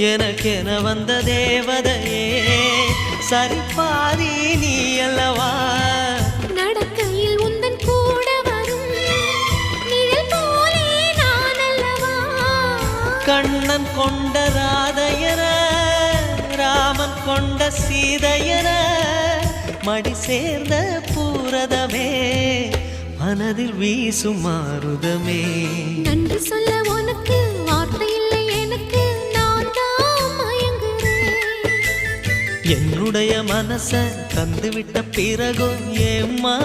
எனக்கென வந்த தேவதையே சரிபாதி நீ அல்லவா நடக்கையில் உந்தன் கூட வரும் நிழல் போலே நான் அல்லவா கண்ணன் கொண்ட ராதையர ராமன் கொண்ட சீதையர மடி சேர்ந்த பூரதமே மனதில் வீசும் மாருதமே நன்றி சொல்ல உனக்கு வார்த்தை இல்லை எனக்கு நான் தான் மயங்குறேன் என்னுடைய மனச தந்துவிட்ட பிறகும் ஏம்மா